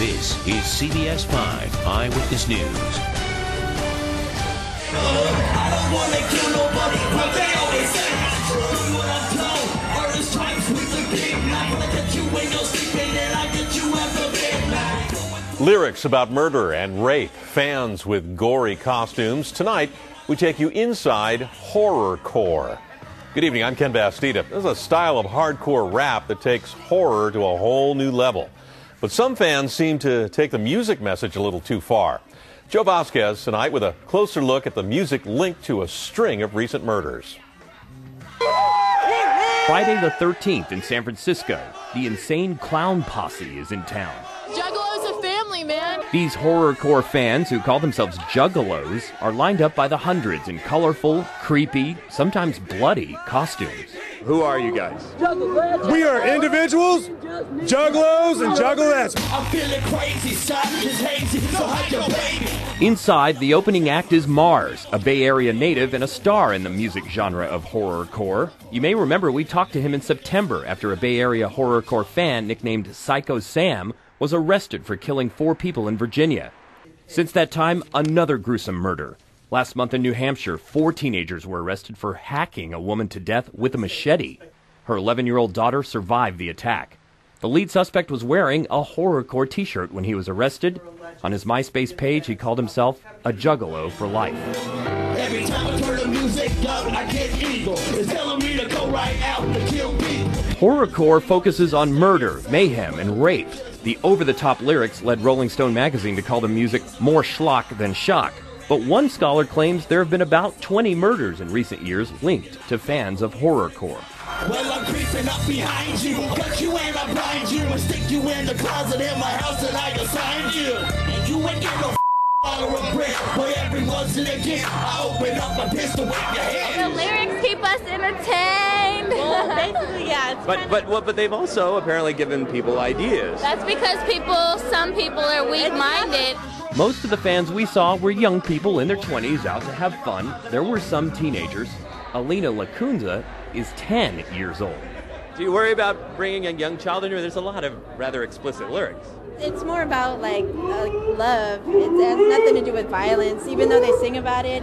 This is CBS 5 Eyewitness News. I don't want to kill nobody, but they always say what I'm told. Earth strikes with the big knife. I get you when you're sleeping, and I get you at the midnight. Lyrics about murder and rape, fans with gory costumes. Tonight, we take you inside Horrorcore. Good evening, I'm Ken Bastida. This is a style of hardcore rap that takes horror to a whole new level. But some fans seem to take the music message a little too far. Joe Vasquez tonight with a closer look at the music linked to a string of recent murders. Friday the 13th in San Francisco, the insane clown posse is in town. Juggalos a family, man. These horrorcore fans, who call themselves Juggalos, are lined up by the hundreds in colorful, creepy, sometimes bloody costumes. Who are you guys? We are individuals, Juggalos and Juggalettes. I'm feeling crazy, son is hazy, so hide your baby. Inside, the opening act is Mars, a Bay Area native and a star in the music genre of horrorcore. You may remember we talked to him in September after a Bay Area horrorcore fan nicknamed Syko Sam was arrested for killing 4 people in Virginia. Since that time, another gruesome murder. Last month in New Hampshire, 4 teenagers were arrested for hacking a woman to death with a machete. Her 11-year-old daughter survived the attack. The lead suspect was wearing a horrorcore t-shirt when he was arrested. On his MySpace page, he called himself a Juggalo for life. Every time I turn the music up, I get evil. It's telling me to go right out to kill people. Horrorcore focuses on murder, mayhem, and rape. The over-the-top lyrics led Rolling Stone magazine to call the music more schlock than shock. But one scholar claims there have been about 20 murders in recent years linked to fans of horrorcore. Well, I'm creeping up behind you, cut you and I blind you, and stick you in the closet in my house and I assign you. And you ain't got no follow a brick, but every once and again I open up my pistol with your head. The lyrics keep us entertained. Well, basically, yeah. But they've also apparently given people ideas. That's because some people are weak-minded. Most of the fans we saw were young people in their 20s out to have fun. There were some teenagers. Alina Lacunza is 10 years old. Do you worry about bringing a young child in here? There's a lot of rather explicit lyrics. It's more about like love. It has nothing to do with violence. Even though they sing about it,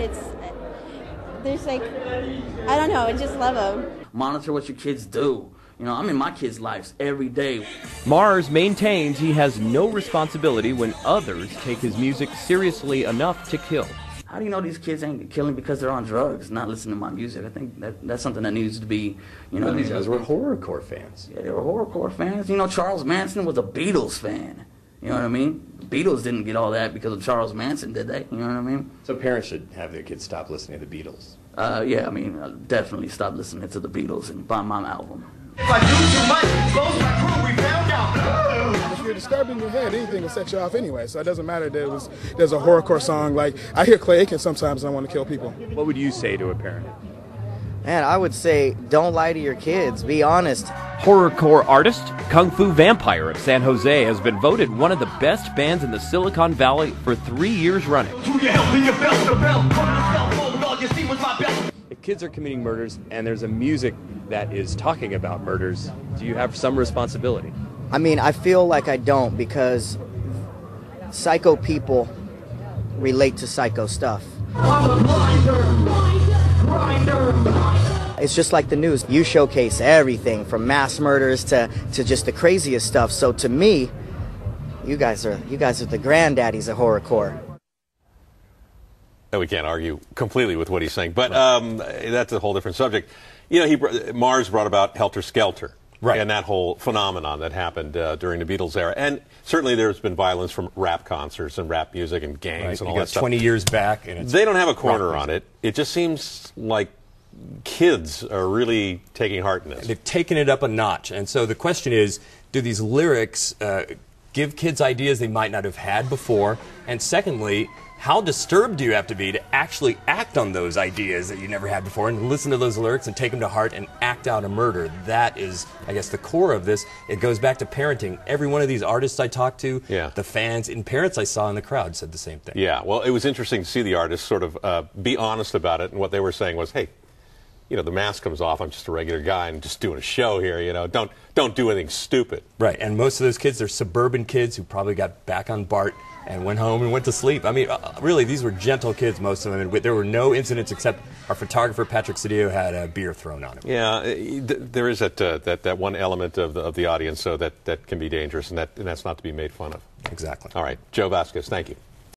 there's like, I don't know, I just love them. Monitor what your kids do. You know, I'm in my kids' lives every day. Mars maintains he has no responsibility when others take his music seriously enough to kill. How do you know these kids ain't killing because they're on drugs, not listening to my music? I think that's something that needs to be, you know. But these guys were horrorcore fans. Yeah, they were horrorcore fans. You know, Charles Manson was a Beatles fan. You know what I mean? The Beatles didn't get all that because of Charles Manson, did they? You know what I mean? So parents should have their kids stop listening to the Beatles. Yeah, I mean, definitely stop listening to the Beatles and buy my album. If I do too much, goes my crew, we found out. If you're disturbing your head, anything will set you off anyway. So it doesn't matter that there's a horrorcore song. Like, I hear Clay Aiken sometimes and I want to kill people. What would you say to a parent? Man, I would say don't lie to your kids. Be honest. Horrorcore artist Kung Fu Vampire of San Jose has been voted one of the best bands in the Silicon Valley for 3 years running. If kids are committing murders and there's a music that is talking about murders, do you have some responsibility? I mean, I feel like I don't because psycho people relate to psycho stuff. It's just like the news. You showcase everything from mass murders to just the craziest stuff. So to me, you guys are the granddaddies of horrorcore. We can't argue completely with what he's saying, but that's a whole different subject. You know, Mars brought about Helter Skelter, right, and that whole phenomenon that happened during the Beatles era. And certainly there's been violence from rap concerts and rap music and gangs and all that stuff. 20 years back, and they don't have a corner on it. It just seems like kids are really taking heart in this. They've taken it up a notch, and so the question is, do these lyrics give kids ideas they might not have had before? And secondly, how disturbed do you have to be to actually act on those ideas that you never had before and listen to those lyrics and take them to heart and act out a murder? That is, I guess, the core of this. It goes back to parenting. Every one of these artists I talked to, the fans and parents I saw in the crowd said the same thing. Yeah, well, it was interesting to see the artists sort of be honest about it, and what they were saying was, hey, you know, the mask comes off, I'm just a regular guy and just doing a show here, you know, don't do anything stupid. Right, and most of those kids, they're suburban kids who probably got back on BART and went home and went to sleep. I mean, really, these were gentle kids, most of them, and there were no incidents except our photographer, Patrick Cedillo, had a beer thrown on him. Yeah, there is that one element of the audience, so that can be dangerous, and that's not to be made fun of. Exactly. All right, Joe Vasquez, thank you.